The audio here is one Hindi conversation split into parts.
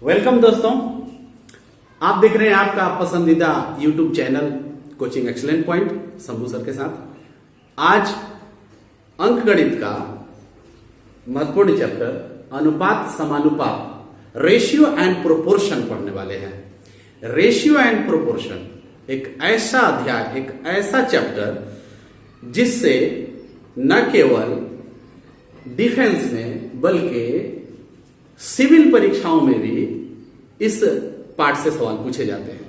वेलकम दोस्तों, आप देख रहे हैं आपका पसंदीदा YouTube channel coaching excellent point Shambhu sir के साथ। आज अंकगणित का महत्वपूर्ण चैप्टर अनुपात समानुपात रेशियो एंड प्रोपोर्शन पढ़ने वाले हैं। रेशियो एंड प्रोपोर्शन एक ऐसा अध्याय, एक ऐसा चैप्टर जिससे न केवल डिफेंस में बल्कि सिविल परीक्षाओं में भी इस पार्ट से सवाल पूछे जाते हैं।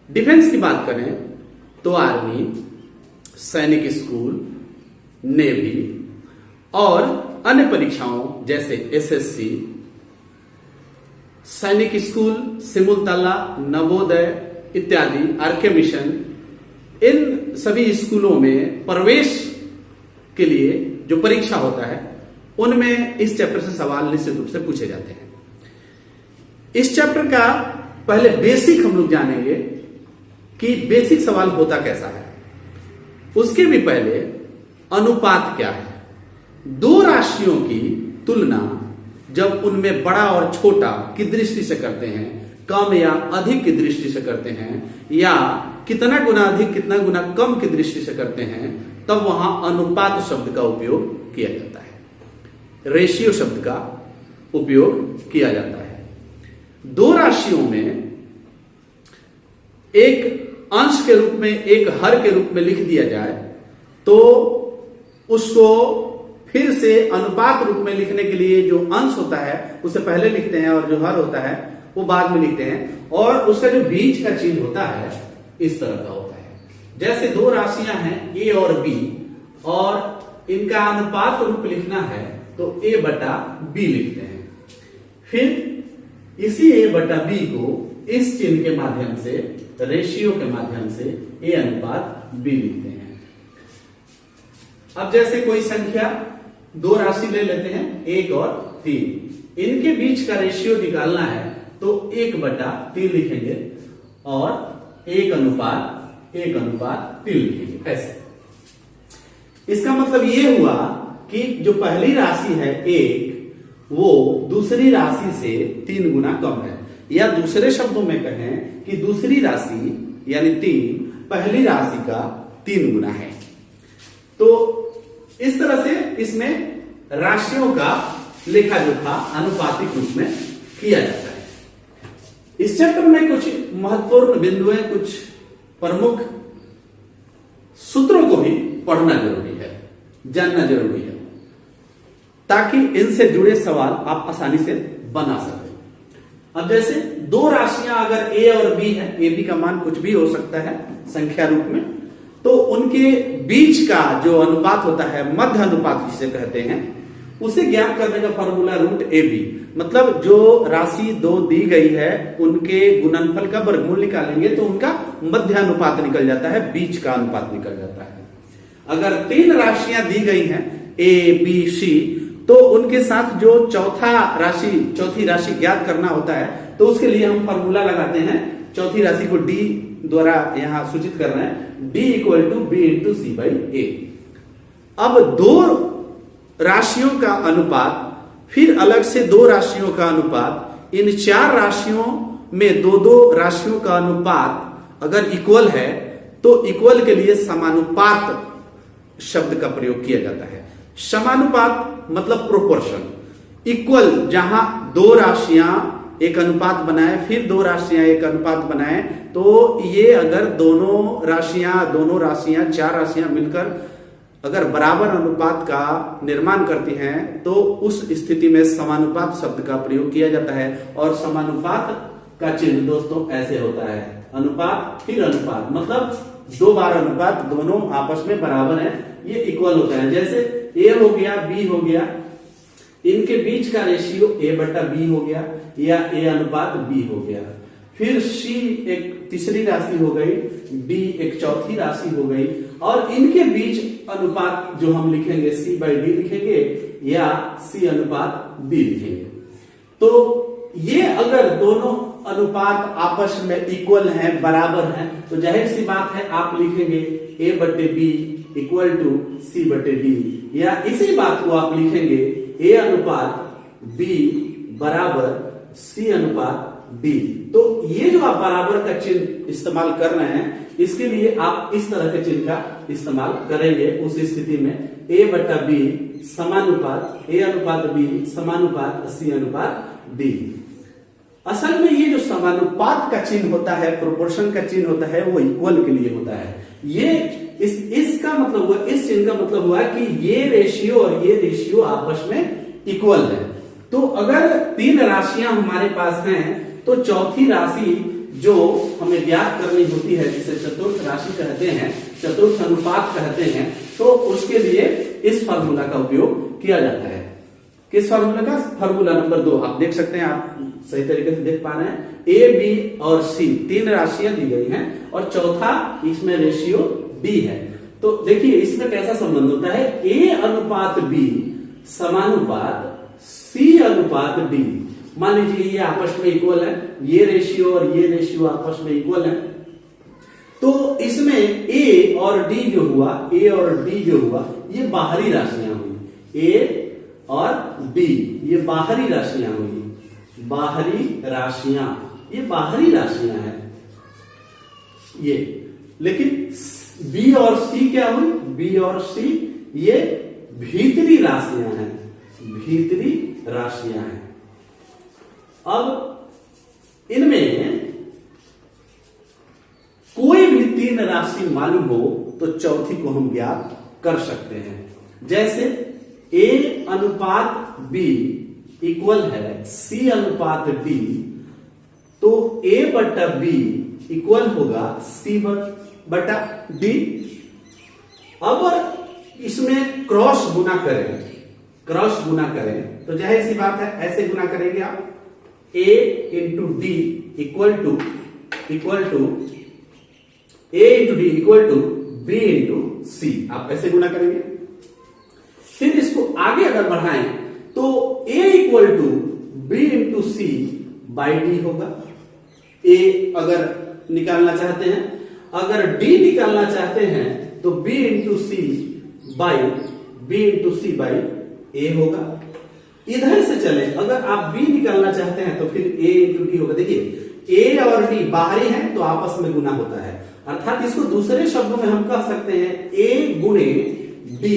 डिफेंस की बात करें तो आर्मी, सैनिक स्कूल, नेवी और अन्य परीक्षाओं जैसे एसएससी, सैनिक स्कूल, सिमुलतला, नवोदय इत्यादि, आरके मिशन, इन सभी स्कूलों में प्रवेश के लिए जो परीक्षा होता है उनमें इस चैप्टर से सवाल निश्चित रूप से पूछे जाते हैं। इस चैप्टर का पहले बेसिक हम लोग जानेंगे कि बेसिक सवाल होता कैसा है। उसके भी पहले अनुपात क्या है। दो राशियों की तुलना जब उनमें बड़ा और छोटा की दृष्टि से करते हैं, कम या अधिक की दृष्टि से करते हैं, या कितना गुना अधिक कितना गुना कम की दृष्टि से करते हैं, तब वहां अनुपात शब्द का उपयोग किया जाता है, रेशियो शब्द का उपयोग किया जाता है। दो राशियों में एक अंश के रूप में, एक हर के रूप में लिख दिया जाए तो उसको फिर से अनुपात रूप में लिखने के लिए जो अंश होता है उसे पहले लिखते हैं और जो हर होता है वो बाद में लिखते हैं, और उसका जो बीच का चिन्ह होता है इस तरह का होता है। जैसे दो राशियां हैं ए और बी, और इनका अनुपात रूप लिखना है तो ए बटा बी लिखते हैं। फिर इसी ए बटा बी को इस चिन्ह के माध्यम से, रेशियो के माध्यम से ए अनुपात बी लिखते हैं। अब जैसे कोई संख्या, दो राशि ले लेते हैं 1 और 3, इनके बीच का रेशियो निकालना है तो 1 बटा 3 लिखेंगे और 1 अनुपात 3 लिखेंगे। ऐसे इसका मतलब ये हुआ कि जो पहली राशि है 1 वो दूसरी राशि से 3 गुना कम है, या दूसरे शब्दों में कहें कि दूसरी राशि यानी 3 पहली राशि का 3 गुना है। तो इस तरह से इसमें राशियों का लेखा जोखा अनुपातिक रूप में किया जाता है। इस चैप्टर में कुछ महत्वपूर्ण बिंदुएं, कुछ प्रमुख सूत्रों को भी पढ़ना जरूरी है, जानना जरूरी है, ताकि इनसे जुड़े सवाल आप आसानी से बना सकें। अब जैसे दो राशियां अगर ए और बी है, ए बी का मान कुछ भी हो सकता है संख्या रूप में, तो उनके बीच का जो अनुपात होता है, मध्य अनुपात जिसे कहते हैं, उसे ज्ञात करने का फॉर्मूला रूट ए बी, मतलब जो राशि 2 दी गई है उनके गुणनफल का वर्गमूल निकालेंगे तो उनका मध्य अनुपात निकल जाता है, बीच का अनुपात निकल जाता है। अगर 3 राशियां दी गई हैं ए बी सी, तो उनके साथ जो चौथी राशि ज्ञात करना होता है, तो उसके लिए हम फॉर्मूला लगाते हैं। चौथी राशि को डी द्वारा यहां सूचित कर रहे हैं, D equal to B into C by A. अब दो राशियों का अनुपात, फिर अलग से 2 राशियों का अनुपात, इन 4 राशियों में 2 राशियों का अनुपात अगर इक्वल है तो इक्वल के लिए समानुपात शब्द का प्रयोग किया जाता है। समानुपात मतलब प्रोपोर्शन। इक्वल जहां 2 राशियां एक अनुपात बनाए, फिर 2 राशियां एक अनुपात बनाए, तो ये अगर दोनों राशियां 4 राशियां मिलकर अगर बराबर अनुपात का निर्माण करती हैं तो उस स्थिति में समानुपात शब्द का प्रयोग किया जाता है। और समानुपात का चिन्ह दोस्तों ऐसे होता है, अनुपात फिर अनुपात, मतलब 2 बार अनुपात, दोनों आपस में बराबर है, ये इक्वल होता है। जैसे ए हो गया, बी हो गया, इनके बीच का रेशियो ए बटा बी हो गया, या ए अनुपात बी हो गया। फिर सी एक तीसरी राशि हो गई, डी एक चौथी राशि हो गई, और इनके बीच अनुपात जो हम लिखेंगे सी बाई डी लिखेंगे, या सी अनुपात बी लिखेंगे। तो ये अगर दोनों अनुपात आपस में इक्वल हैं, बराबर हैं, तो जाहिर सी बात है आप लिखेंगे ए बटे बी इक्वल टू सी बटे डी, या इसी बात को आप लिखेंगे ए अनुपात बी बराबर C अनुपात D। तो ये जो आप बराबर का चिन्ह इस्तेमाल कर रहे हैं, इसके लिए आप इस तरह के चिन्ह का इस्तेमाल करेंगे उस स्थिति में A बटा B समानुपात A अनुपात B समानुपात C अनुपात D। असल में ये जो समानुपात का चिन्ह होता है, प्रोपोर्शन का चिन्ह होता है, वो इक्वल के लिए होता है। ये इसका मतलब हुआ, इस चिन्ह का मतलब हुआ कि ये रेशियो और ये रेशियो आपस में इक्वल है। तो अगर तीन राशियां हमारे पास हैं तो चौथी राशि जो हमें ज्ञात करनी होती है, जिसे चतुर्थ राशि कहते हैं, चतुर्थ अनुपात कहते हैं, तो उसके लिए इस फार्मूला का उपयोग किया जाता है। किस फार्मूला का? फार्मूला नंबर 2 आप देख सकते हैं, आप सही तरीके से देख पा रहे हैं। ए, बी और सी तीन राशियां दी गई हैं और चौथा इसमें रेशियो डी है। तो देखिए इसमें कैसा संबंध होता है, ए अनुपात बी समानुपात सी अनुपात डी। मान लीजिए ये आपस में इक्वल है, ये रेशियो और ये रेशियो आपस में इक्वल है, तो इसमें ए और डी जो हुआ, ए और डी जो हुआ, ये बाहरी राशियां हुई। ए और डी ये बाहरी राशियां हुई, बाहरी राशियां, ये बाहरी राशियां हैं ये। लेकिन बी और सी क्या हुई? बी और सी ये भीतरी राशियां हैं, भीतरी राशियां हैं। अब इनमें कोई भी तीन राशि मालूम हो तो चौथी को हम ज्ञात कर सकते हैं। जैसे ए अनुपात बी इक्वल है सी अनुपात डी, तो ए बटा बी इक्वल होगा सी बटा डी। अब इसमें क्रॉस गुना करें, क्रॉस गुना करें तो जाहिर सी बात है ऐसे गुना करेंगे आप, a into D equal to a into D equal to b into C, आप ऐसे गुना करेंगे। फिर इसको आगे अगर बढ़ाएं तो a equal to b into C by D होगा। a अगर निकालना चाहते हैं, अगर d निकालना चाहते हैं तो b into C by a होगा। इधर से चले, अगर आप b निकालना चाहते हैं तो फिर a इंटू डी होगा। देखिए a और d बाहरी हैं तो आपस में गुना होता है, अर्थात इसको दूसरे शब्दों में हम कह सकते हैं a गुणे d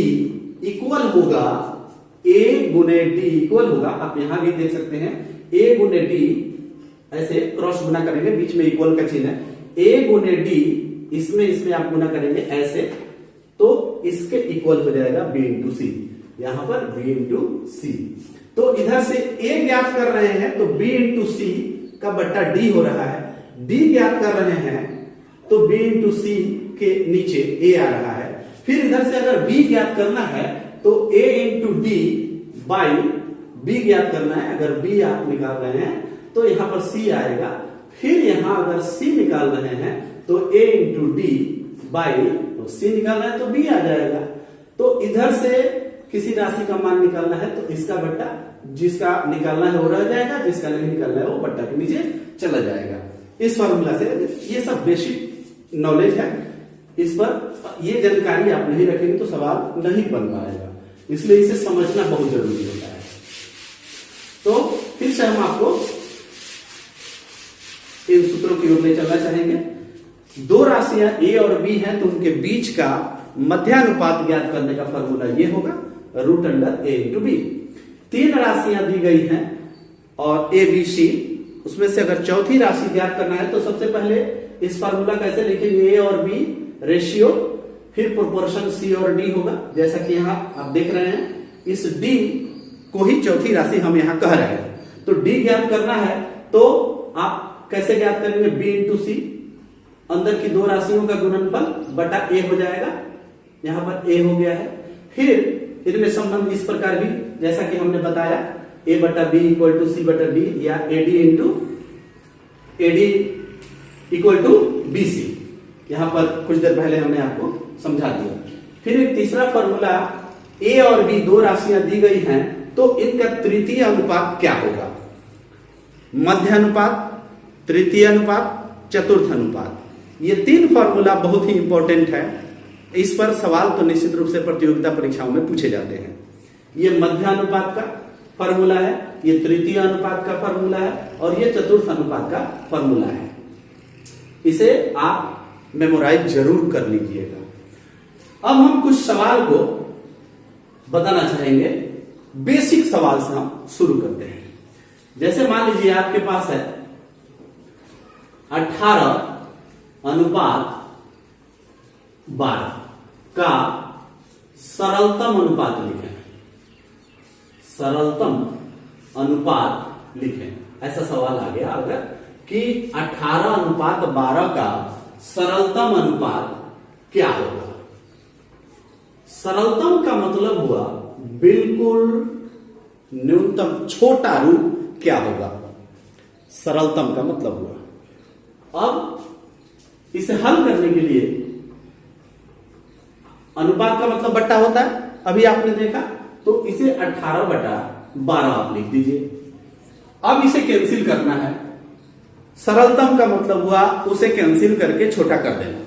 इक्वल होगा, a गुणे d इक्वल होगा, आप यहां भी देख सकते हैं a गुणे d, ऐसे क्रॉस गुना करेंगे, बीच में इक्वल का चिन्ह है, a गुणे d, इसमें आप गुना करेंगे ऐसे, तो इसके इक्वल हो जाएगा b इंटू सी, यहां पर b इंटू सी। तो इधर से a ज्ञात कर रहे हैं तो b इंटू सी का बट्टा d हो रहा है, d ज्ञात कर रहे हैं तो b इंटू सी के नीचे a आ रहा है। फिर इधर से अगर b ज्ञात करना है तो a into D by b ज्ञात करना है, अगर b आप निकाल रहे हैं तो यहां पर c आएगा। फिर यहां अगर c निकाल रहे हैं तो a इंटू डी बाई, तो c निकालना है तो b आ जाएगा। तो इधर से किसी राशि का मान निकालना है तो इसका बट्टा, जिसका निकालना है वो रह जाएगा, जिसका नहीं निकालना है वो बट्टा के नीचे चला जाएगा। इस फॉर्मूला से, ये सब बेसिक नॉलेज है, इस पर ये जानकारी आप नहीं रखेंगे तो सवाल नहीं बन पाएगा, इसलिए इसे समझना बहुत जरूरी होता है। तो फिर से हम आपको इन सूत्रों की ओर ले चलना चाहेंगे। दो राशियां a और b हैं तो उनके बीच का मध्यानुपात ज्ञात करने का फॉर्मूला ये होगा, root under a into B. तीन राशियां दी गई हैं और a b c, उसमें से अगर चौथी राशि ज्ञात करना है तो सबसे पहले इस फार्मूला कैसे लिखेंगे, a और b रेशियो, फिर प्रोपोर्शन c और d होगा। जैसा कि यहां आप देख रहे हैं, इस d को ही चौथी राशि हम यहां कह रहे हैं। तो d ज्ञात करना है तो आप कैसे ज्ञात करेंगे, b इंटू सी, अंदर की दो राशियों का गुणनफल बटा a हो जाएगा, यहां पर a हो गया है। फिर इनमें संबंध इस प्रकार भी, जैसा कि हमने बताया, a बटा b इक्वल टू सी बटा d, या ad equal to B C, यहां पर कुछ देर पहले हमने आपको समझा दिया। फिर एक तीसरा फॉर्मूला, a और b दो राशियां दी गई हैं तो इनका तृतीय अनुपात क्या होगा, मध्य अनुपात, तृतीय अनुपात, चतुर्थ अनुपात। ये तीन फॉर्मूला बहुत ही इंपॉर्टेंट है, इस पर सवाल तो निश्चित रूप से प्रतियोगिता परीक्षाओं में पूछे जाते हैं। ये मध्य अनुपात का फॉर्मूला है, ये तृतीय अनुपात का फॉर्मूला है और ये चतुर्थ अनुपात का फॉर्मूला है। इसे आप मेमोराइज जरूर कर लीजिएगा। अब हम कुछ सवाल को बताना चाहेंगे, बेसिक सवाल से हम शुरू करते हैं। जैसे मान लीजिए आपके पास है 18:12 का सरलतम अनुपात लिखें। सरलतम अनुपात लिखें, ऐसा सवाल आ गया अगर कि 18:12 का सरलतम अनुपात क्या होगा। सरलतम का मतलब हुआ बिल्कुल न्यूनतम, छोटा रूप क्या होगा, सरलतम का मतलब हुआ। अब इसे हल करने के लिए अनुपात का मतलब बट्टा होता है, अभी आपने देखा, तो इसे 18/12 आप लिख दीजिए। अब इसे कैंसिल करना है। सरलतम का मतलब हुआ उसे कैंसिल करके छोटा कर देना।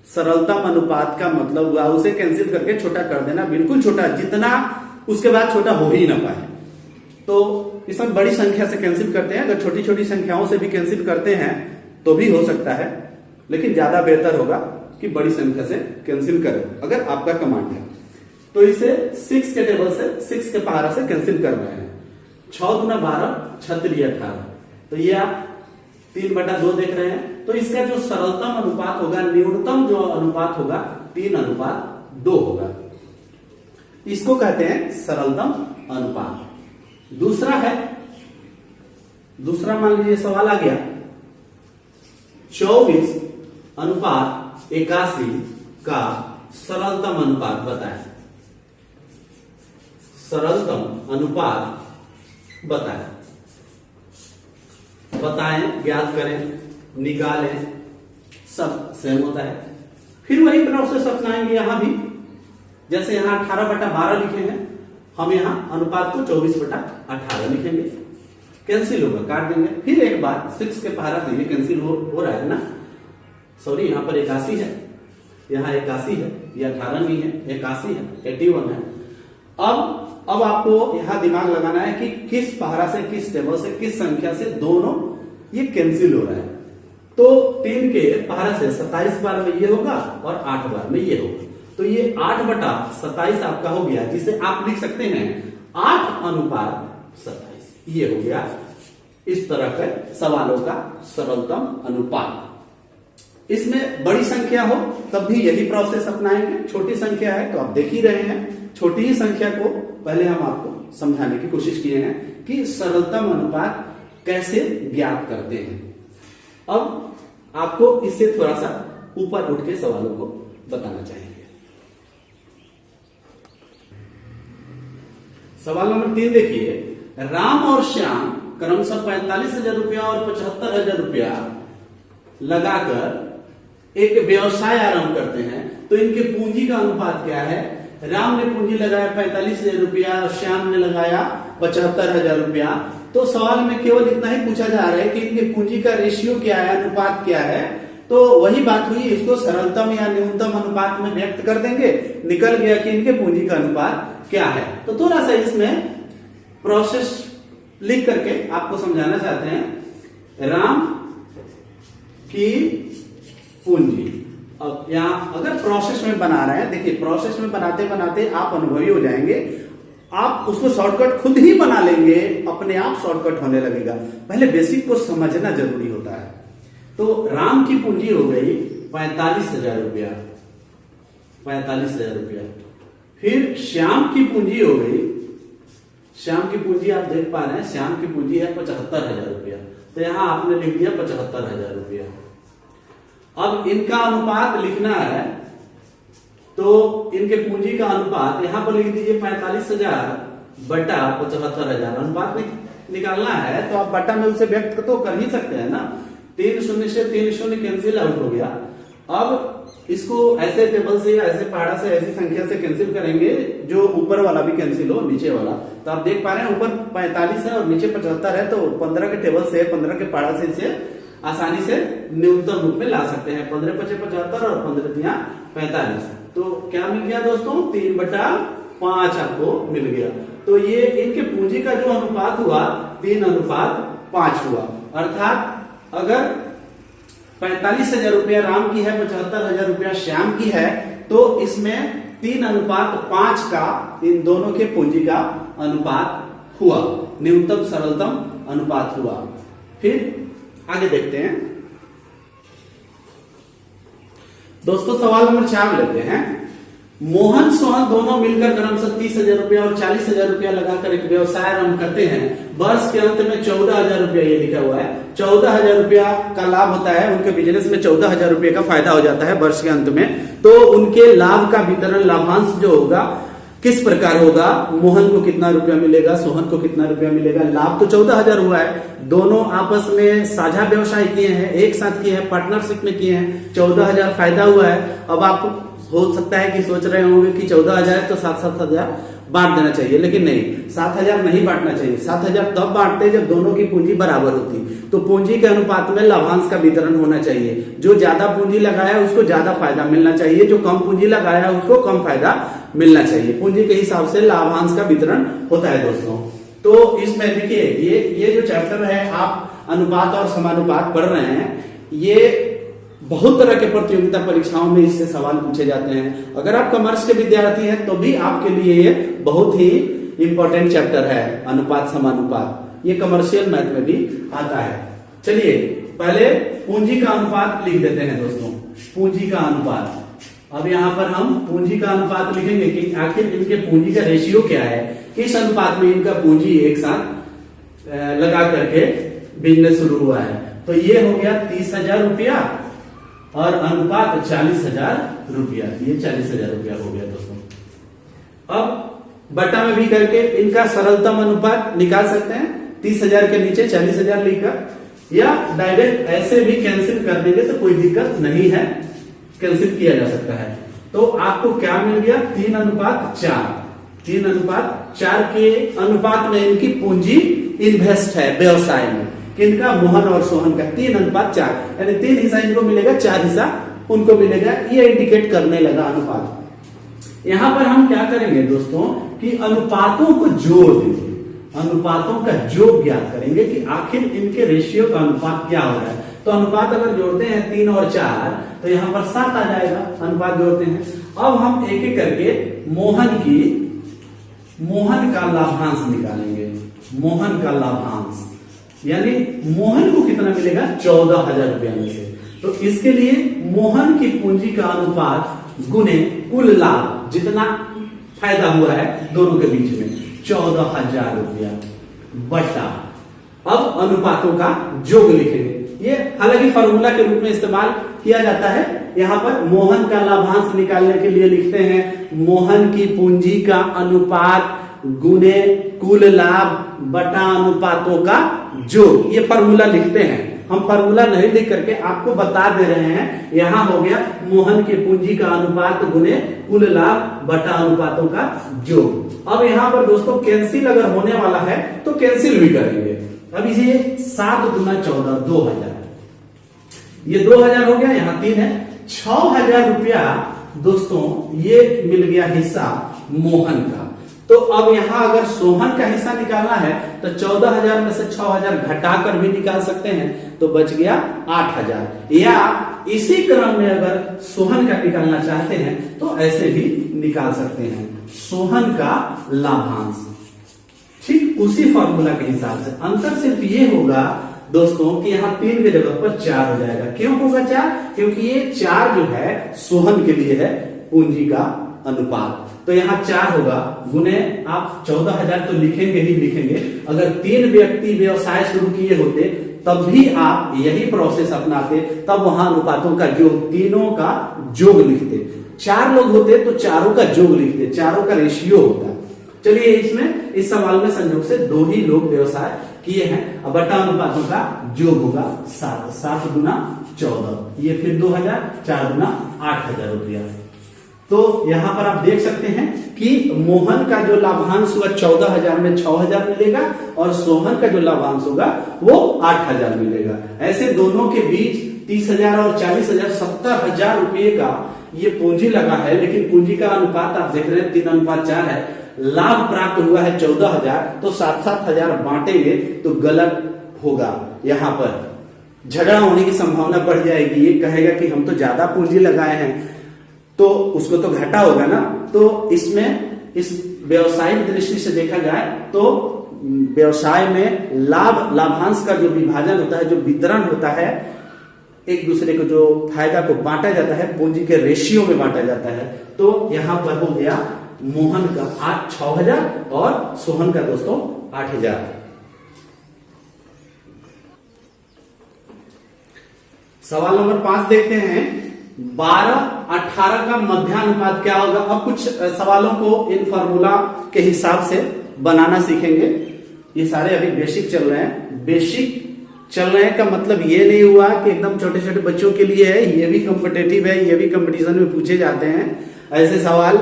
सरलतम अनुपात का मतलब हुआ उसे कैंसिल करके छोटा कर देना, बिल्कुल छोटा, जितना उसके बाद छोटा हो ही ना पाए। तो इसमें बड़ी संख्या से कैंसिल करते हैं, अगर छोटी छोटी संख्याओं से भी कैंसिल करते हैं तो भी हो सकता है, लेकिन ज्यादा बेहतर होगा कि बड़ी संख्या से कैंसिल करें अगर आपका कमांड है। तो इसे 6 के टेबल से, 6 के पहाड़ा से कैंसिल कर रहे हैं। 6 × 12 = 18। तो ये आप 3/2 देख रहे हैं। तो इसका जो सरलतम अनुपात होगा, न्यूनतम जो अनुपात होगा 3:2 होगा। इसको कहते हैं सरलतम अनुपात। दूसरा है, दूसरा मान लीजिए सवाल आ गया 24:81 का सरलतम अनुपात बताएं। सरलतम अनुपात बताएं, ज्ञात करें, निकालें, सब सेम होता है। फिर वही प्रोसेस अपनाएंगे यहां भी। जैसे यहां 18/12 लिखे हैं, हम यहां अनुपात को 24/18 लिखेंगे। कैंसिल होगा, काट देंगे। फिर एक बार 6 के पहाड़ा से ये कैंसिल हो रहा है ना, सॉरी, यहां पर 81 है, यहां 81 है, ये 18 नहीं है, 81 है, 81 है। अब आपको यहां दिमाग लगाना है कि किस पहाड़ा से, किस टेबल से, किस संख्या से दोनों ये कैंसिल हो रहा है। तो 3 के पहाड़ा से 27 बार में ये होगा और 8 बार में ये होगा। तो ये 8/27 आपका हो गया, जिसे आप लिख सकते हैं 8:27। ये हो गया इस तरह के सवालों का सरलतम अनुपात। इसमें बड़ी संख्या हो तब भी यही प्रोसेस अपनाएंगे, छोटी संख्या है तो आप देख ही रहे हैं। छोटी ही संख्या को पहले हम आपको समझाने की कोशिश किए हैं कि सरलतम अनुपात कैसे ज्ञात करते हैं। अब आपको इससे थोड़ा सा ऊपर उठ के सवालों को बताना चाहेंगे। सवाल नंबर 3 देखिए, राम और श्याम क्रमशः 45,000 रुपया और 75,000 रुपया लगाकर एक व्यवसाय आरंभ करते हैं, तो इनके पूंजी का अनुपात क्या है। राम ने पूंजी लगाया 45,000 रुपया और श्याम ने लगाया 75,000 रुपया। तो सवाल में केवल इतना ही पूछा जा रहा है कि इनके पूंजी का रेशियो क्या है, अनुपात क्या है। तो वही बात हुई, इसको सरलतम या न्यूनतम अनुपात में व्यक्त कर देंगे, निकल गया कि इनके पूंजी का अनुपात क्या है। तो थोड़ा सा इसमें प्रोसेस लिख करके आपको समझाना चाहते हैं। राम की पूंजी, अब यहां अगर प्रोसेस में बना रहे हैं, देखिए प्रोसेस में बनाते बनाते आप अनुभवी हो जाएंगे, आप उसको शॉर्टकट खुद ही बना लेंगे, अपने आप शॉर्टकट होने लगेगा। पहले बेसिक को समझना जरूरी होता है। तो राम की पूंजी हो गई 45,000 रुपया, 45,000 रुपया। फिर श्याम की पूंजी हो गई, श्याम की पूंजी आप देख पा रहे हैं, श्याम की पूंजी है 75,000 रुपया। तो यहां आपने लिख दिया 75,000 रुपया। अब इनका अनुपात लिखना है, तो इनके पूंजी का अनुपात यहां पर लिख दीजिए 45,000 बटा 75,000। अनुपात निकालना है तो आप बटा में उसे व्यक्त तो कर ही सकते हैं ना। 3 शून्य से 3 शून्य कैंसिल आउट हो गया। अब इसको ऐसे टेबल से या ऐसे पहाड़ा से, ऐसी संख्या से कैंसिल करेंगे जो ऊपर वाला भी कैंसिल हो, नीचे वाला। तो आप देख पा रहे हैं ऊपर 45 है और नीचे 75 है, तो 15 के टेबल से, 15 के पहाड़ा से इसे आसानी से न्यूनतम रूप में ला सकते हैं। 15 × 5 = 75 और 15 × 45। तो क्या मिल गया दोस्तों, 3/5 आपको मिल गया। तो ये इनके पूंजी का जो अनुपात हुआ 3:5 हुआ। अर्थात अगर 45,000 रुपया राम की है, 75,000 रुपया श्याम की है, तो इसमें 3:5 का इन दोनों के पूंजी का अनुपात हुआ, न्यूनतम सरलतम अनुपात हुआ। फिर आगे देखते हैं दोस्तों, सवाल नंबर 4 लेते हैं। मोहन सोहन दोनों मिलकर क्रमशः 30,000 रुपया और 40,000 रुपया लगाकर एक व्यवसाय आरंभ करते हैं। वर्ष के अंत में 14,000 रुपया, ये लिखा हुआ है 14,000 रुपया का लाभ होता है उनके बिजनेस में, 14,000 रुपये का फायदा हो जाता है वर्ष के अंत में। तो उनके लाभ का वितरण, लाभांश जो होगा किस प्रकार होगा, मोहन को कितना रुपया मिलेगा, सोहन को कितना रुपया मिलेगा। लाभ तो 14,000 हुआ है, दोनों आपस में साझा व्यवसाय किए हैं, एक साथ किए हैं, पार्टनरशिप में किए हैं, 14,000 फायदा हुआ है। अब आप हो सकता है कि सोच रहे होंगे कि 14,000 तो 7,000 बांट देना चाहिए, लेकिन नहीं, 7,000 नहीं बांटना चाहिए। 7,000 तब बांटते जब दोनों की पूंजी बराबर होती, तो पूंजी के अनुपात में लाभांश का वितरण होना चाहिए। जो ज्यादा पूंजी लगाया उसको ज्यादा फायदा मिलना चाहिए, जो कम पूंजी लगाया उसको कम फायदा मिलना चाहिए। पूंजी के हिसाब से लाभांश का वितरण होता है दोस्तों। तो इसमें देखिए ये जो चैप्टर है, आप अनुपात और समानुपात पढ़ रहे हैं, ये बहुत तरह के प्रतियोगिता परीक्षाओं में इससे सवाल पूछे जाते हैं। अगर आप कॉमर्स के विद्यार्थी हैं तो भी आपके लिए ये बहुत ही इंपॉर्टेंट चैप्टर है, अनुपात समानुपात। ये कमर्शियल मैथ में भी आता है। चलिए पहले पूंजी का अनुपात लिख देते हैं दोस्तों, पूंजी का अनुपात। अब यहाँ पर हम पूंजी का अनुपात लिखेंगे कि आखिर इनके पूंजी का रेशियो क्या है, किस अनुपात में इनका पूंजी एक साथ लगा करके बिजनेस शुरू हुआ है। तो ये हो गया 30,000 रुपया और अनुपात 40,000 रुपया, ये 40,000 रुपया हो गया दोस्तों। अब बटा में भी करके इनका सरलतम अनुपात निकाल सकते हैं, 30,000 के नीचे 40,000 लिखकर, या डायरेक्ट ऐसे भी कैंसिल कर देंगे तो कोई दिक्कत नहीं है, कैंसिल किया जा सकता है। तो आपको क्या मिल गया, 3:4। 3:4 के अनुपात में इनकी पूंजी इन्वेस्ट है व्यवसाय में, किनका, मोहन और सोहन का। 3:4 यानी 3 हिस्सा इनको मिलेगा, 4 हिस्सा उनको मिलेगा। ये इंडिकेट करने लगा अनुपात। यहां पर हम क्या करेंगे दोस्तों कि अनुपातों को जोड़ देंगे, अनुपातों का योग ज्ञात करेंगे कि आखिर इनके रेशियो का अनुपात क्या हो रहा है। तो अनुपात अगर जोड़ते हैं 3 और 4 तो यहां पर 7 आ जाएगा, अनुपात जोड़ते हैं। अब हम एक एक करके मोहन का लाभांश निकालेंगे। मोहन का लाभांश यानी मोहन को कितना मिलेगा, 14,000 रुपया में से। तो इसके लिए मोहन की पूंजी का अनुपात गुने कुल लाभ, जितना फायदा हुआ है दोनों के बीच में, 14,000 रुपया बटा, अब अनुपातों का योग लिखेंगे। ये हालांकि फॉर्मूला के रूप में इस्तेमाल किया जाता है। यहां पर मोहन का लाभांश निकालने के लिए लिखते हैं मोहन की पूंजी का अनुपात गुने कुल लाभ बटा अनुपातों का योग। ये फॉर्मूला लिखते हैं, हम फॉर्मूला नहीं लिख करके आपको बता दे रहे हैं। यहां हो गया मोहन की पूंजी का अनुपात गुने कुल लाभ बटा अनुपातों का योग। अब यहां पर दोस्तों कैंसिल अगर होने वाला है तो कैंसिल भी करेंगे। अब इसे 7 गुना 14, 2,000, ये 2,000 हो गया, यहां 3 है, 6,000 रुपया दोस्तों ये मिल गया हिस्सा मोहन का। तो अब यहां अगर सोहन का हिस्सा निकालना है तो 14,000 में से 6,000 घटाकर भी निकाल सकते हैं, तो बच गया 8,000। या इसी क्रम में अगर सोहन का निकालना चाहते हैं तो ऐसे भी निकाल सकते हैं, सोहन का लाभांश। ठीक उसी फॉर्मूला के हिसाब से अंतर सिर्फ ये होगा दोस्तों कि यहाँ 3 के जगह पर 4 हो जाएगा। क्यों होगा 4? क्योंकि ये 4 जो है सोहन के लिए है पूंजी का अनुपात। तो यहाँ 4 होगा गुने, आप 14,000 तो लिखेंगे ही लिखेंगे। अगर 3 व्यक्ति व्यवसाय शुरू किए होते तब भी आप यही प्रोसेस अपनाते, तब वहां अनुपातों का योग, तीनों का योग लिखते। 4 लोग होते तो चारों का योग लिखते, चारों का रेशियो होता। चलिए इसमें इस सवाल में संयोग से 2 ही लोग व्यवसाय किए हैं। अब बटा अनुपातों का योग होगा 7, 7 गुना 14, ये फिर 2,000, 4 गुना 8,000 रुपया। तो यहां पर आप देख सकते हैं कि मोहन का जो लाभांश होगा 14,000 में 6,000 मिलेगा और सोहन का जो लाभांश होगा वो 8,000 मिलेगा। ऐसे दोनों के बीच 30,000 और 40,000, 70,000 रुपये का ये पूंजी लगा है। लेकिन पूंजी का अनुपात आप देख रहे हैं 3:4 है। लाभ प्राप्त हुआ है 14,000, तो 7,000 बांटेंगे तो गलत होगा। यहां पर झगड़ा होने की संभावना बढ़ जाएगी। ये कहेगा कि हम तो ज्यादा पूंजी लगाए हैं, तो उसको तो घाटा होगा ना। तो इसमें इस व्यवसायिक दृष्टि से देखा जाए तो व्यवसाय में लाभांश का जो विभाजन होता है, जो वितरण होता है, एक दूसरे को जो फायदा को बांटा जाता है, पूंजी के रेशियो में बांटा जाता है। तो यहां पर हो गया मोहन का 6,000 और सोहन का दोस्तों 8,000। सवाल नंबर 5 देखते हैं। 12-18 का मध्यानुपात क्या होगा। अब कुछ सवालों को इन फॉर्मूला के हिसाब से बनाना सीखेंगे। ये सारे अभी बेसिक चल रहे हैं। बेसिक चल रहे हैं का मतलब ये नहीं हुआ कि एकदम छोटे छोटे बच्चों के लिए है। ये भी कॉम्पिटेटिव है, ये भी कंपटीशन में पूछे जाते हैं ऐसे सवाल।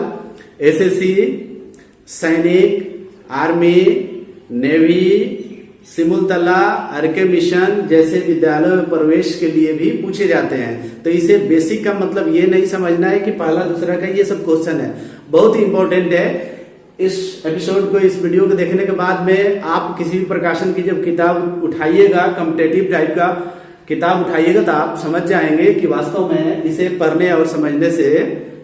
एसएससी, सैनिक, army, navy, Simultala, RK mission जैसे विद्यालयों में प्रवेश के लिए भी पूछे जाते हैं। तो इसे बेसिक का मतलब ये नहीं समझना है कि पहला दूसरा का ये सब क्वेश्चन है। बहुत ही इंपॉर्टेंट है। इस एपिसोड को, इस वीडियो को देखने के बाद में आप किसी भी प्रकाशन की जब किताब उठाइएगा, कॉम्पिटेटिव टाइप का किताब उठाइएगा, तो आप समझ जाएंगे कि वास्तव में इसे पढ़ने और समझने से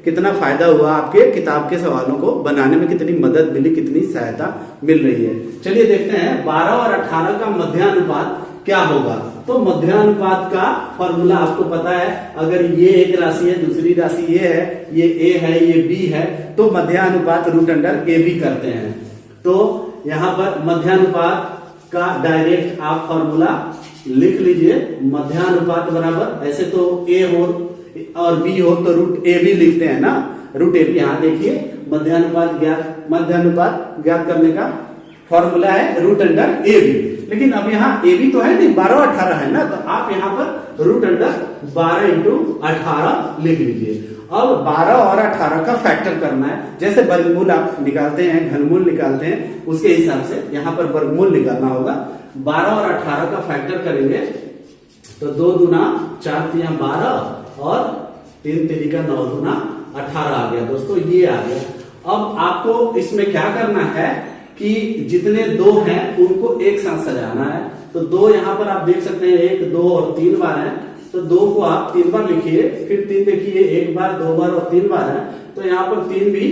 कितना फायदा हुआ, आपके किताब के सवालों को बनाने में कितनी मदद मिली, कितनी सहायता मिल रही है। चलिए देखते हैं 12 और 18 का मध्यानुपात क्या होगा। तो मध्यानुपात का फॉर्मूला आपको पता है। अगर ये एक राशि है, दूसरी राशि ये है, ये ए है, ये बी है, तो मध्यानुपात √AB करते हैं। तो यहां पर मध्यानुपात का डायरेक्ट आप फॉर्मूला लिख लीजिए। मध्यानुपात बराबर, ऐसे तो ए हो और बी हो तो √AB लिखते हैं ना, √AB। यहां देखिए मध्यानुपात ज्ञात करने का फॉर्मूला है √AB। लेकिन अब यहाँ AB तो है नहीं, 12-18 है ना, तो आप यहाँ पर √12 × 18 लिख लीजिए। अब 12 और 18 का फैक्टर करना है। जैसे वर्गमूल आप निकालते हैं, घनमूल निकालते हैं, उसके हिसाब से यहाँ पर वर्गमूल निकालना होगा। 12 और 18 का फैक्टर करेंगे तो 2 दूना 4 तिया 12 और 3 तिरिका 9 दूना 18 आ गया दोस्तों, ये आ गया। अब आपको इसमें क्या करना है कि जितने 2 हैं उनको एक साथ सजाना है। तो 2 यहां पर आप देख सकते हैं, 1, 2 और 3 बार है। तो 2 को आप 3 बार लिखिए, फिर 3 देखिए, 1 बार, 2 बार और 3 बार है। तो यहाँ पर 3 भी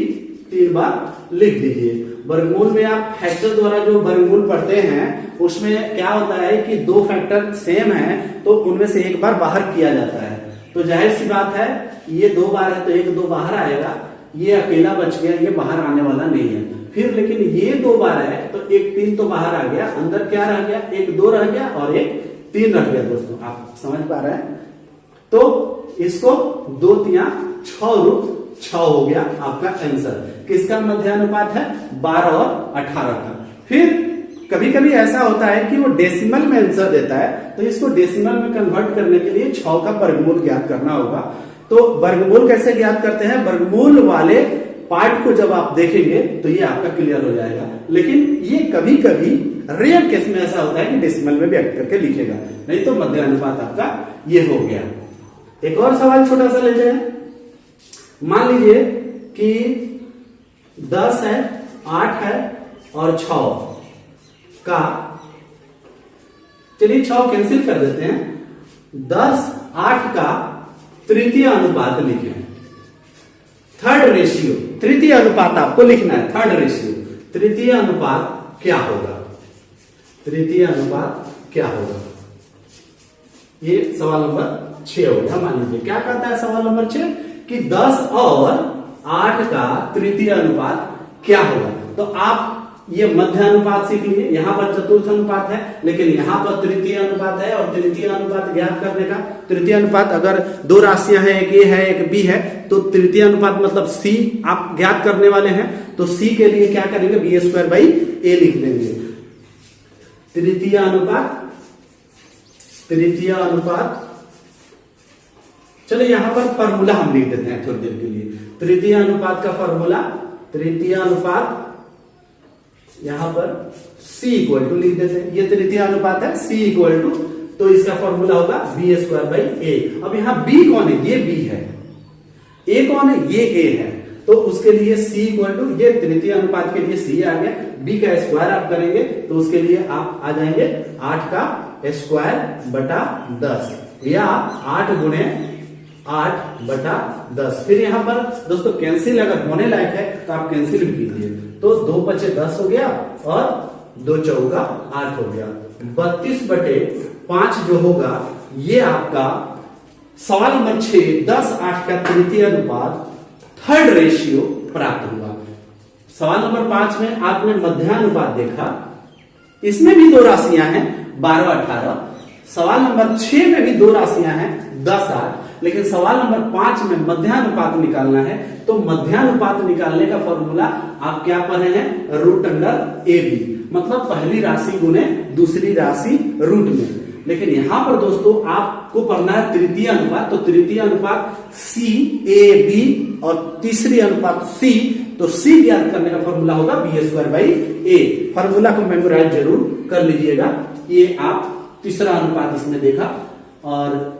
3 बार लिख दीजिए। वर्गमूल में आप फैक्टर द्वारा जो वर्गमूल पढ़ते हैं उसमें क्या होता है कि 2 फैक्टर सेम है तो उनमें से एक बार बाहर किया जाता है। तो जाहिर सी बात है, ये 2 बार है तो 1 2 बाहर आएगा, ये अकेला बच गया, ये बाहर आने वाला नहीं है। फिर लेकिन ये 2 बार है तो 1 3 तो बाहर आ गया, अंदर क्या रह गया, 1 2 रह गया और 1 3 रह गया। दोस्तों आप समझ पा रहे हैं। तो इसको 2 तिया 6 हो गया आपका आंसर। किसका मध्यानुपात है? 12 और 18 का। फिर कभी कभी ऐसा होता है कि वो डेसिमल में आंसर देता है, तो इसको डेसिमल में कन्वर्ट करने के लिए 6 का वर्गमूल ज्ञात करना होगा। तो वर्गमूल कैसे ज्ञात करते हैं? वर्गमूल वाले पार्ट को जब आप देखेंगे तो ये आपका क्लियर हो जाएगा। लेकिन ये कभी कभी रेयर केस में ऐसा होता है कि डेसिमल में व्यक्त करके लिखेगा, नहीं तो मध्यानुपात आपका ये हो गया। एक और सवाल छोटा सा ले जाए। मान लीजिए कि 10 है, 8 है और 6 का, चलिए 6 कैंसिल कर देते हैं। 10 8 का तृतीय अनुपात लिखे, थर्ड रेशियो, तृतीय अनुपात आपको लिखना है। थर्ड रेशियो, तृतीय अनुपात क्या होगा? तृतीय अनुपात क्या होगा? ये सवाल नंबर 6 हो गया। मान लीजिए क्या कहता है सवाल नंबर 6 कि 10 और 8 का तृतीय अनुपात क्या होगा। तो आप ये मध्य अनुपात सीख लिए, यहां पर चतुर्थ अनुपात है लेकिन यहां पर तृतीय अनुपात है। और तृतीय अनुपात ज्ञात करने का, तृतीय अनुपात अगर 2 राशियां हैं, एक ए है एक बी है, तो तृतीय अनुपात मतलब सी आप ज्ञात करने वाले हैं। तो सी के लिए क्या करेंगे? b² लिख देंगे। तृतीय अनुपात, तृतीय अनुपात, चलिए यहां पर फॉर्मूला हम लिख देते हैं थोड़ी देर के लिए। तृतीय अनुपात का फॉर्मूला, तृतीय अनुपात यहां पर C = लिख देते हैं। ये तृतीय अनुपात है, C = तो इसका फॉर्मूला होगा b² A। अब यहां B कौन है? ये B है। A कौन है? ये A है। तो उसके लिए c इक्वल टू, ये तृतीय अनुपात के लिए c आ गया, b का स्क्वायर आप करेंगे तो उसके लिए आप आ जाएंगे 8 का स्क्वायर बटा 10 या 8 गुणे 8 बटा 10। फिर यहाँ पर दोस्तों कैंसिल अगर होने लायक है तो आप कैंसिल भी कीजिए, तो 2 पचे 10 हो गया और 2 चौका 8 हो गया। 32 बटे 5 जो होगा ये आपका सवाल नंबर 6 10:8 का तृतीय अनुपात थर्ड रेशियो प्राप्त हुआ। सवाल नंबर 5 में आपने मध्यानुपात देखा, इसमें भी दो राशियां हैं 12-18। सवाल नंबर 6 में भी दो राशियां हैं 10-8, लेकिन सवाल नंबर 5 में मध्यानुपात निकालना है। तो मध्यानुपात निकालने का फॉर्मूला आप क्या पढ़े हैं, रूट अंडर ए बी, मतलब पहली राशि गुने दूसरी राशि रूट में। लेकिन यहां पर दोस्तों आपको पढ़ना है तृतीय अनुपात, तो तृतीय अनुपात सी ए बी और तीसरी अनुपात सी, तो सी ज्ञात करने का फॉर्मूला होगा b²/a। फॉर्मूला को मेमोराइज जरूर कर लीजिएगा। ये आप तीसरा अनुपात इसमें देखा और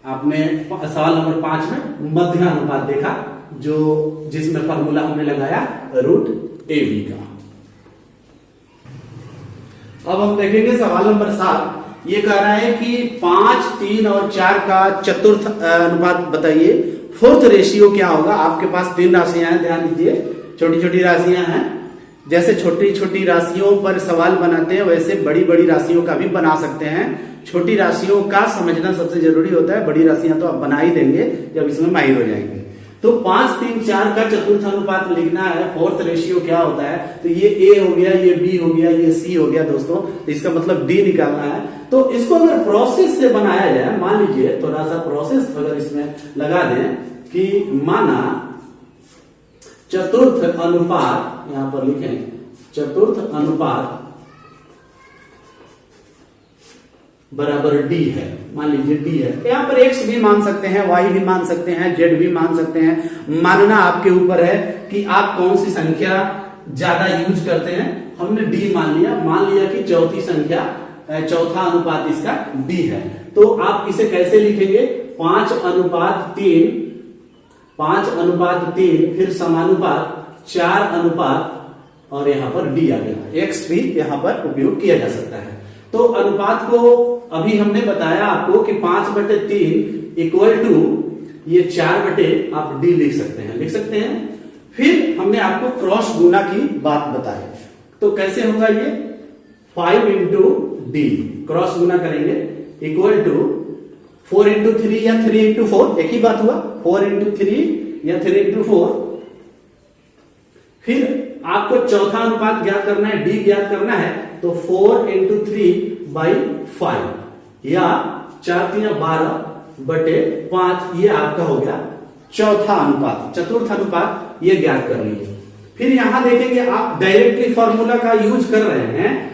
आपने सवाल नंबर 5 में मध्य अनुपात देखा, जो जिसमें फॉर्मूला हमने लगाया रूट ए बी का। अब हम देखेंगे सवाल नंबर 7। ये कह रहा है कि 5, 3 और 4 का चतुर्थ अनुपात बताइए। फोर्थ रेशियो क्या होगा। आपके पास 3 राशियां हैं, ध्यान दीजिए, छोटी छोटी राशियां हैं। जैसे छोटी छोटी राशियों पर सवाल बनाते हैं वैसे बड़ी बड़ी राशियों का भी बना सकते हैं। छोटी राशियों का समझना सबसे जरूरी होता है, बड़ी राशियां तो आप बना ही देंगे जब इसमें माहिर हो जाएंगे। तो 5, 3, 4 का चतुर्थ अनुपात लिखना है। फोर्थ रेशियो क्या होता है, तो ये ए हो गया, ये बी हो गया, ये सी हो गया दोस्तों, तो इसका मतलब डी निकालना है। तो इसको अगर प्रोसेस से बनाया जाए, मान लीजिए थोड़ा सा प्रोसेस अगर इसमें लगा दें कि माना चतुर्थ अनुपात, यहां पर लिखें चतुर्थ अनुपात बराबर डी है, मान लीजिए डी है। यहां पर एक्स भी मान सकते हैं, वाई भी मान सकते हैं, जेड भी मान सकते हैं, मानना आपके ऊपर है कि आप कौन सी संख्या ज्यादा यूज करते हैं। हमने डी मान लिया कि चौथी संख्या, चौथा अनुपात इसका डी है। तो आप इसे कैसे लिखेंगे, 5:3, 5:3, फिर समानुपात 4:, और यहां पर डी आ गया, एक्स भी यहां पर उपयोग किया जा सकता है। तो अनुपात को अभी हमने बताया आपको कि 5/3 इक्वल टू ये 4 आप डी लिख सकते हैं। फिर हमने आपको क्रॉस गुना की बात बताई, तो कैसे होगा ये 5 इंटू डी, क्रॉस गुना करेंगे इक्वल टू 4 इंटू 3 या 3 इंटू 4, एक ही बात हुआ, 4 इंटू 3 या 3 इंटू 4। फिर आपको चौथा अनुपात ज्ञात करना है, डी ज्ञात करना है, तो 4 इंटू 3/5 या 4×3=12/5, ये आपका हो गया चौथा अनुपात। चतुर्थ अनुपात ये ज्ञात कर लीजिए। फिर यहां देखेंगे आप डायरेक्टली फॉर्मूला का यूज कर रहे हैं,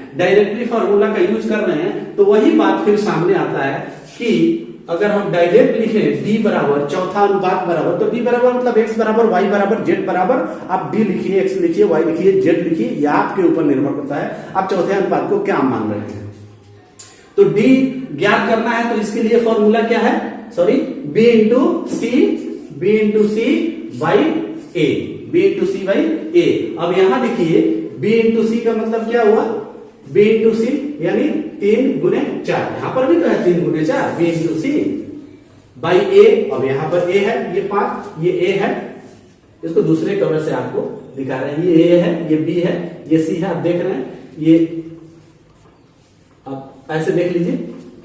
तो वही बात फिर सामने आता है कि अगर हम डायरेक्ट लिखें डी बराबर चौथा अनुपात बराबर, तो डी बराबर मतलब एक्स बराबर वाई बराबर जेड बराबर, आप डी लिखिए, एक्स लिखिए, वाई लिखिए, जेड लिखिए, यह आपके ऊपर निर्भर करता है आप चौथे अनुपात को क्या मान रहे हैं। तो डी ज्ञात करना है, तो इसके लिए फॉर्मूला क्या है, B into C by A. अब यहां देखिए बी इंटू सी का मतलब क्या हुआ, बी इंटू सी यानी 3×4, यहां पर भी तो है 3×4, B into C by A. अब यहां पर ए है, ये 5, ये ए है, इसको दूसरे कलर से आपको दिखा रहे हैं, ये ए है, ये बी है, ये सी है, आप देख रहे हैं, ये आप ऐसे देख लीजिए,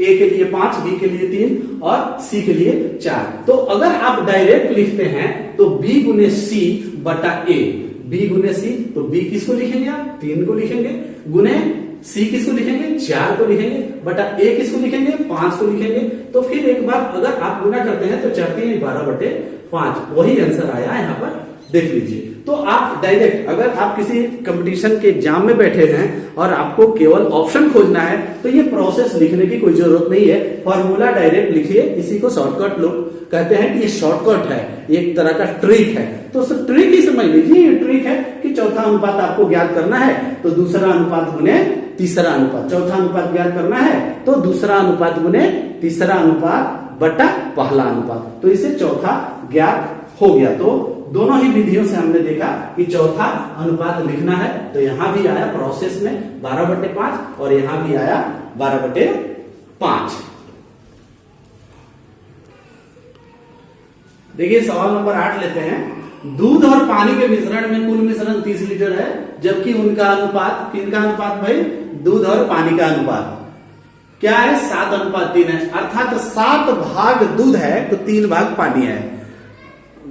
ए के लिए 5, बी के लिए 3 और सी के लिए 4। तो अगर आप डायरेक्ट लिखते हैं तो बी गुने सी बटा ए, बी गुने सी, तो बी किसको लिखेंगे आप, 3 को लिखेंगे, गुने सी किसको लिखेंगे, 4 को लिखेंगे, बटा ए किसको लिखेंगे, 5 को लिखेंगे। तो फिर एक बार अगर आप गुना करते हैं तो 4×3=12/5, वही आंसर आया यहां पर, देख लीजिए। तो आप डायरेक्ट, अगर आप किसी कंपटीशन के एग्जाम में बैठे हैं और आपको केवल ऑप्शन खोजना है, तो ये प्रोसेस लिखने की कोई जरूरत नहीं है, फॉर्मूला डायरेक्ट लिखिए। इसी को शॉर्टकट लोग कहते हैं कि ये शॉर्टकट है, एक तरह का ट्रिक है। तो ट्रिक ही समझ लीजिए, ये ट्रिक है कि चौथा अनुपात आपको ज्ञात करना है तो दूसरा अनुपात गुने तीसरा अनुपात, चौथा अनुपात ज्ञात करना है तो दूसरा अनुपात गुने तीसरा अनुपात बटा पहला अनुपात, तो इसे चौथा ज्ञात हो गया। तो दोनों ही विधियों से हमने देखा कि चौथा अनुपात लिखना है, तो यहां भी आया प्रोसेस में 12/5 और यहां भी आया 12/5। देखिए सवाल नंबर 8 लेते हैं। दूध और पानी के मिश्रण में कुल मिश्रण 30 लीटर है, जबकि उनका अनुपात, किनका अनुपात भाई? दूध और पानी का अनुपात क्या है? 7:3 है। अर्थात 7 भाग दूध है तो 3 भाग पानी है।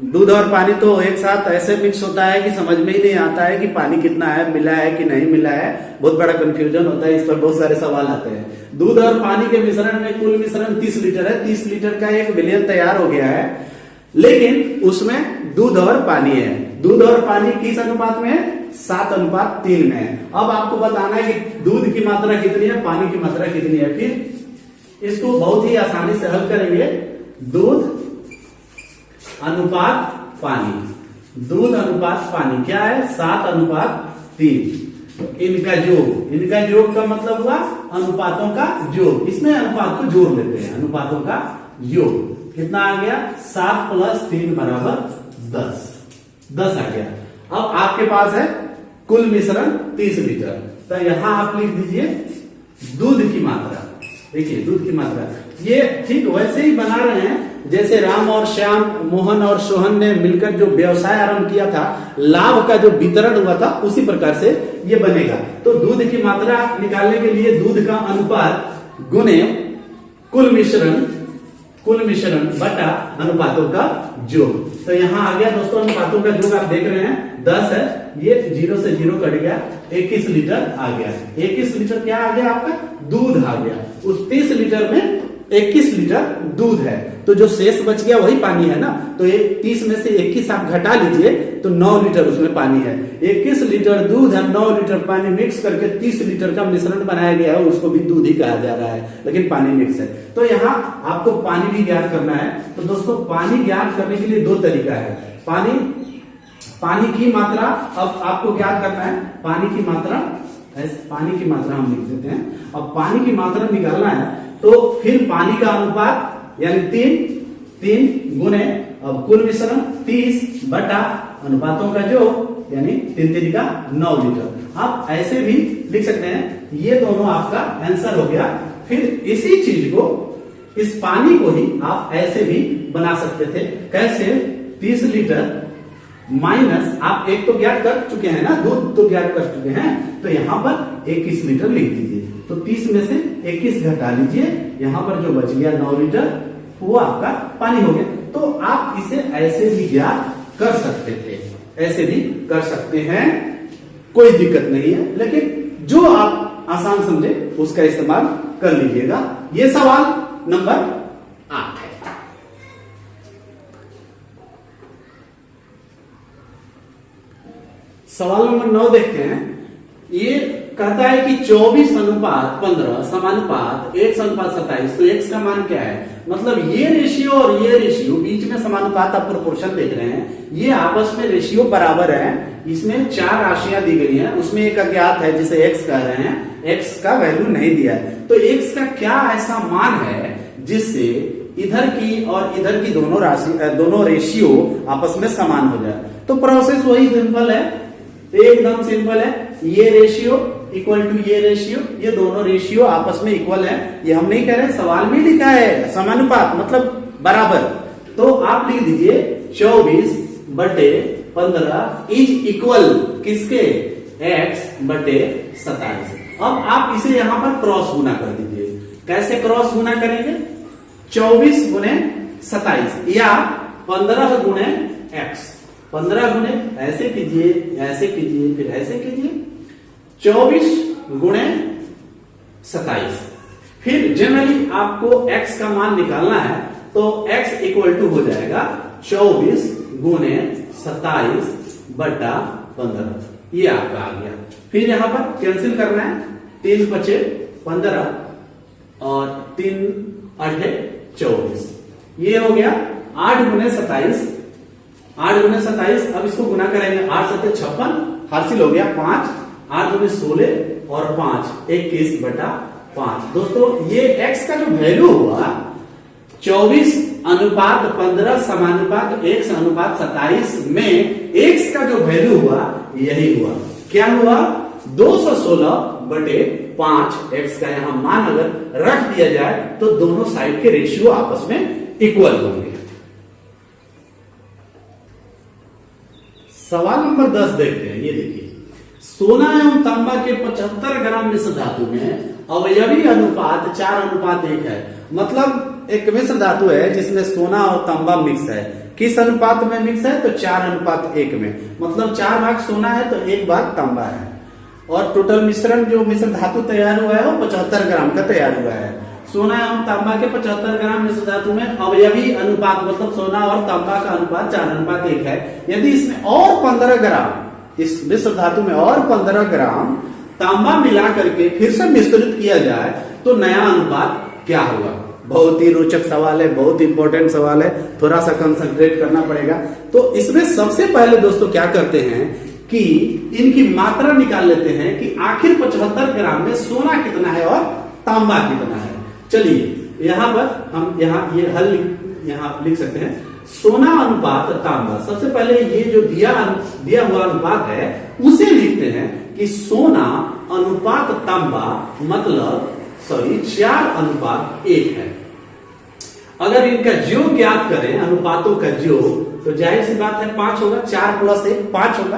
दूध और पानी तो एक साथ ऐसे मिक्स होता है कि समझ में ही नहीं आता है कि पानी कितना है, मिला है कि नहीं मिला है। बहुत बड़ा कंफ्यूजन होता है, इस पर बहुत सारे सवाल आते हैं। दूध और पानी के मिश्रण में कुल मिश्रण 30 लीटर है। 30 लीटर का एक विलयन तैयार हो गया है, लेकिन उसमें दूध और पानी है। दूध और पानी किस अनुपात में है? 7:3 में है। अब आपको बताना है कि दूध की मात्रा कितनी है, पानी की मात्रा कितनी है। फिर इसको बहुत ही आसानी से हल करेंगे। दूध अनुपात पानी, दूध अनुपात पानी क्या है? 7:3। इनका योग का मतलब हुआ अनुपातों का योग। इसमें अनुपात को जोड़ लेते हैं, अनुपातों का योग कितना आ गया? 7 + 3 = 10। 10 आ गया। अब आपके पास है कुल मिश्रण 30 लीटर, तो यहां आप लिख दीजिए दूध की मात्रा। देखिए दूध की मात्रा ये ठीक वैसे ही बना रहे हैं जैसे राम और श्याम, मोहन और सोहन ने मिलकर जो व्यवसाय आरंभ किया था, लाभ का जो वितरण हुआ था, उसी प्रकार से ये बनेगा। तो दूध की मात्रा निकालने के लिए दूध का अनुपात गुने कुल मिश्रण बटा अनुपातों का योग। तो यहां आ गया दोस्तों अनुपातों का योग आप देख रहे हैं 10 है, ये 0 से 0 कट गया, 21 लीटर आ गया। 21 लीटर क्या आ गया? आपका दूध आ गया। उस 30 लीटर में 21 लीटर दूध है, तो जो शेष बच गया वही पानी है ना। तो 30 में से 21 आप घटा लीजिए तो 9 लीटर उसमें पानी है। 21 लीटर दूध है, 9 लीटर पानी मिक्स करके 30 लीटर का मिश्रण बनाया गया है, उसको भी दूध ही कहा जा रहा है, लेकिन पानी मिक्स है। तो यहाँ आपको पानी भी ज्ञात करना है। तो दोस्तों पानी ज्ञात करने के लिए 2 तरीका है। पानी की मात्रा अब आपको ज्ञात करना है। पानी की मात्रा हम लिख देते हैं। अब पानी की मात्रा निकालना है तो फिर पानी का अनुपात यानी 3 गुने अब कुल मिश्रण 30 बटा अनुपातों का योग यानी 3 का 9 लीटर। आप ऐसे भी लिख सकते हैं। ये दोनों आपका आंसर हो गया। फिर इसी चीज को, इस पानी को ही आप ऐसे भी बना सकते थे। कैसे? 30 लीटर माइनस, आप एक तो ज्ञात कर चुके हैं ना, दूध तो ज्ञात कर चुके हैं, तो यहां पर 21 लीटर लिख दीजिए। तो 30 में से 21 घटा लीजिए, यहां पर जो बच गया 9 लीटर वो आपका पानी हो गया। तो आप इसे ऐसे भी ज्ञात कर सकते थे, ऐसे भी कर सकते हैं, कोई दिक्कत नहीं है। लेकिन जो आप आसान समझे उसका इस्तेमाल कर लीजिएगा। ये सवाल नंबर 8 है। सवाल नंबर 9 देखते हैं। ये कहता है कि 24:15 समानुपात x:27। तो x का मान क्या है? मतलब ये रेशियो और ये रेशियो बीच में समानुपात, आप प्रोपोर्शन देख रहे हैं, ये आपस में रेशियो बराबर है। इसमें 4 राशियां दी गई हैं, उसमें एक अज्ञात है जिसे x कह रहे हैं, x का वैल्यू नहीं दिया है। तो x का क्या ऐसा मान है जिससे इधर की और इधर की दोनों रेशियो आपस में समान हो जाए? तो प्रोसेस वही सिंपल है, एकदम सिंपल है। ये रेशियो इक्वल टू ये रेशियो, ये दोनों रेशियो आपस में इक्वल है। ये हम नहीं कह रहे, सवाल में लिखा है समानुपात मतलब बराबर। तो आप लिख दीजिए 24/15 इज इक्वल किसके? x/27। अब आप इसे यहां पर क्रॉस गुना कर दीजिए। कैसे क्रॉस गुना करेंगे? 24 गुने 27 या 15 गुने x। 15 गुने ऐसे कीजिए, ऐसे कीजिए, फिर ऐसे कीजिए, 24 गुणे 27। फिर जनरली आपको x का मान निकालना है, तो x इक्वल टू हो जाएगा 24 गुणे 27/15। ये आपका आ गया। फिर यहां पर कैंसिल करना है, 3 × 5 = 15 और 3 × 8 = 24। ये हो गया 8 गुणे 27। 8 गुणे 27। अब इसको गुना करेंगे, 8 × 7 = 56, हासिल हो गया 5। 8 गुणे 16 और 5 21/5। दोस्तों ये x का जो वैल्यू हुआ 24 अनुपात 15 समानुपात x अनुपात 27 में x का जो वैल्यू हुआ यही हुआ। क्या हुआ? 216/5 x का यहां मान अगर रख दिया जाए तो दोनों साइड के रेशियो आपस में इक्वल होंगे। सवाल नंबर 10 देखते हैं। ये देखिए, सोना एवं तांबा के 75 ग्राम मिश्र धातु में अवयवी अनुपात 4:1 है। मतलब एक मिश्र धातु है जिसमें सोना और तांबा मिक्स है। किस अनुपात में मिक्स है? तो 4:1 में। मतलब 4 भाग सोना है तो 1 भाग तांबा है। और टोटल मिश्रण जो मिश्र धातु तैयार हुआ है वो 75 ग्राम का तैयार हुआ है। सोना एवं तांबा के 75 ग्राम मिश्र धातु में अवयवी अनुपात मतलब सोना और तांबा का अनुपात 4:1 है। यदि इसमें और 15 ग्राम, इस मिश्र धातु में और 15 ग्राम तांबा मिला करके फिर से मिश्रित किया जाए तो नया अनुपात क्या होगा? बहुत ही रोचक सवाल है, बहुत इंपॉर्टेंट सवाल है, थोड़ा सा कंसंट्रेट करना पड़ेगा। तो इसमें सबसे पहले दोस्तों क्या करते हैं कि इनकी मात्रा निकाल लेते हैं कि आखिर 75 ग्राम में सोना कितना है और तांबा कितना है। चलिए यहां पर हम ये हल लिख सकते हैं। सोना अनुपात तांबा, सबसे पहले ये जो दिया हुआ अनुपात है उसे लिखते हैं कि सोना अनुपात तांबा मतलब 4:1 है। अगर इनका योग ज्ञात करें, अनुपातों का योग, तो जाहिर सी बात है 5 होगा। 4 + 1 5 होगा।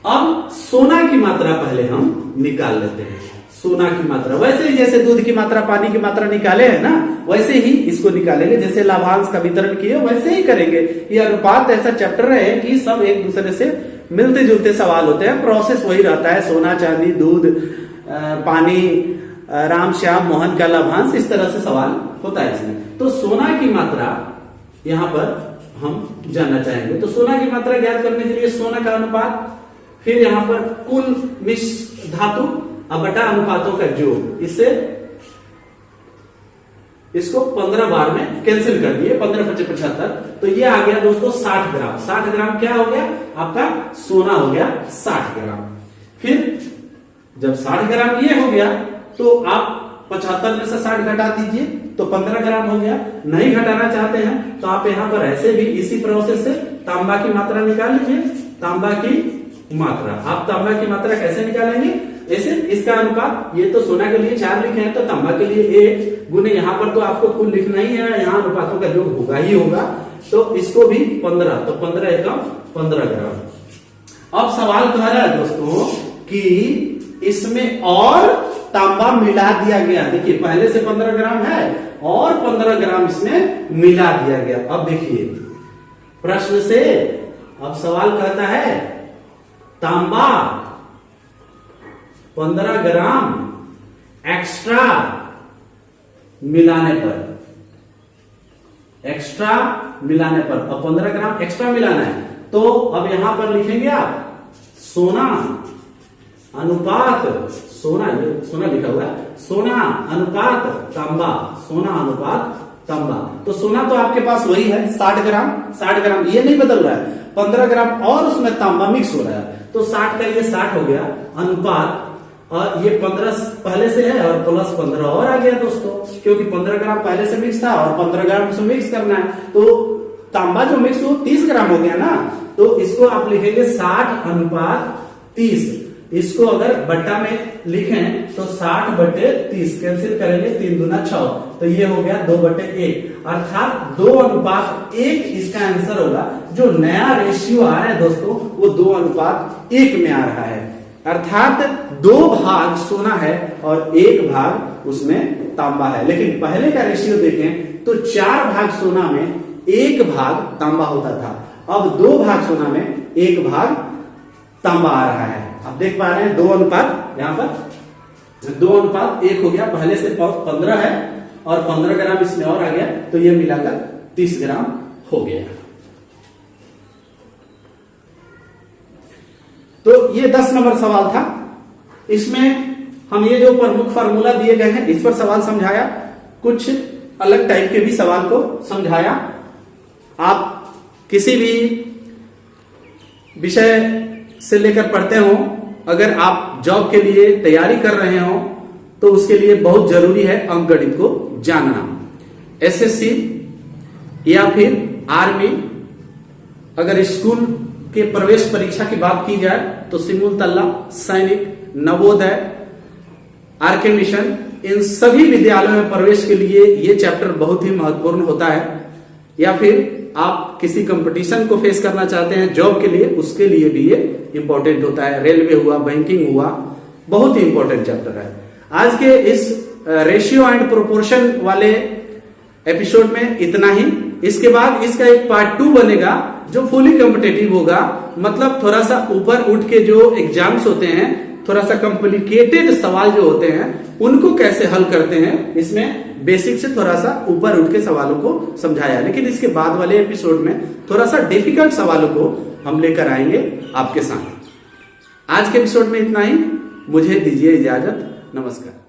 अब सोना की मात्रा पहले हम निकाल लेते हैं। सोना की मात्रा वैसे ही जैसे दूध की मात्रा, पानी की मात्रा निकाले है ना, वैसे ही इसको निकालेंगे। जैसे लाभांश का वितरण किए वैसे ही करेंगे। ये अनुपात ऐसा चैप्टर है कि सब एक दूसरे से मिलते जुलते सवाल होते हैं। प्रोसेस वही रहता है, सोना चांदी दूध पानी राम श्याम मोहन का लाभांश, इस तरह से सवाल होता है इसमें। तो सोना की मात्रा यहां पर हम जानना चाहेंगे। तो सोना की मात्रा ज्ञात करने के लिए सोना का अनुपात, फिर यहां पर कुल मिश्र धातु बटा अनुपातों का जोड़, इससे इसको 15 बार में कैंसिल कर दिए। 15 × 75, तो ये आ गया दोस्तों 60 ग्राम। 60 ग्राम क्या हो गया? आपका सोना हो गया 60 ग्राम। फिर जब 60 ग्राम ये हो गया तो आप 75 में से 60 घटा दीजिए तो 15 ग्राम हो गया। नहीं घटाना चाहते हैं तो आप यहां पर ऐसे भी इसी प्रोसेस से तांबा की मात्रा निकाल लीजिए। तांबा की मात्रा, आप तांबा की मात्रा कैसे निकालेंगे? ऐसे इसका अनुपात, ये तो सोना के लिए 4 लिखे हैं तो तांबा के लिए 1 गुने, यहां पर तो आपको कुल लिखना ही है, यहां अनुपातों का योग होगा ही होगा। तो इसको भी 15, तो 15 एकम 15 ग्राम। अब सवाल कह रहा है दोस्तों कि इसमें और तांबा मिला दिया गया। देखिए पहले से 15 ग्राम है और 15 ग्राम इसमें मिला दिया गया। अब देखिए प्रश्न से अब सवाल कहता है तांबा 15 ग्राम एक्स्ट्रा मिलाने पर, अब 15 ग्राम एक्स्ट्रा मिलाना है। तो अब यहां पर लिखेंगे आप सोना अनुपात, सोना लिखा हुआ है, सोना अनुपात तांबा, सोना अनुपात तांबा। तो सोना तो आपके पास वही है 60 ग्राम, ये नहीं बदल रहा है। 15 ग्राम और उसमें तांबा मिक्स हो रहा है तो 60 का ये 60 हो गया अनुपात, और ये 15 पहले से है और प्लस 15 और आ गया दोस्तों, क्योंकि 15 ग्राम पहले से मिक्स था और 15 ग्राम उसमें मिक्स करना है। तो तांबा जो मिक्स हो 30 ग्राम हो गया ना, तो इसको आप लिखेंगे 60:30। इसको अगर बट्टा में लिखें तो 60/30 कैंसिल करेंगे, 3 दूना 6, तो ये हो गया 2/1, अर्थात 2:1 इसका आंसर होगा। जो नया रेशियो आ रहा है दोस्तों वो 2:1 में आ रहा है, अर्थात 2 भाग सोना है और 1 भाग उसमें तांबा है। लेकिन पहले का रेशियो देखें तो 4 भाग सोना में 1 भाग तांबा होता था, अब 2 भाग सोना में 1 भाग तांबा आ रहा है। आप देख पा रहे हैं 2 अनुपात, यहां पर 2:1 हो गया। पहले से 15 है और 15 ग्राम इसमें और आ गया तो ये मिलाकर 30 ग्राम हो गया। तो ये 10 नंबर सवाल था। इसमें हम ये जो प्रमुख फार्मूला दिए गए हैं इस पर सवाल समझाया, कुछ अलग टाइप के भी सवाल को समझाया। आप किसी भी विषय से लेकर पढ़ते हो, अगर आप जॉब के लिए तैयारी कर रहे हो तो उसके लिए बहुत जरूरी है अंकगणित को जानना। एसएससी या फिर आर्मी, अगर स्कूल के प्रवेश परीक्षा की बात की जाए तो सिमुलतला, सैनिक, नवोदय, आरके मिशन, इन सभी विद्यालयों में प्रवेश के लिए ये चैप्टर बहुत ही महत्वपूर्ण होता है। या फिर आप किसी कंपटीशन को फेस करना चाहते हैं जॉब के लिए, उसके लिए भी ये इंपॉर्टेंट होता है। रेलवे हुआ, बैंकिंग हुआ, बहुत ही इंपॉर्टेंट चैप्टर है। आज के इस रेशियो एंड प्रोपोर्शन वाले एपिसोड में इतना ही। इसके बाद इसका एक पार्ट 2 बनेगा जो फुली कॉम्पिटिटिव होगा, मतलब थोड़ा सा ऊपर उठ के जो एग्जाम्स होते हैं, थोड़ा सा कॉम्प्लिकेटेड सवाल जो होते हैं उनको कैसे हल करते हैं, इसमें बेसिक से थोड़ा सा ऊपर उठ के सवालों को समझाया। लेकिन इसके बाद वाले एपिसोड में थोड़ा सा डिफिकल्ट सवालों को हम लेकर आएंगे आपके साथ। आज के एपिसोड में इतना ही, मुझे दीजिए इजाजत, नमस्कार।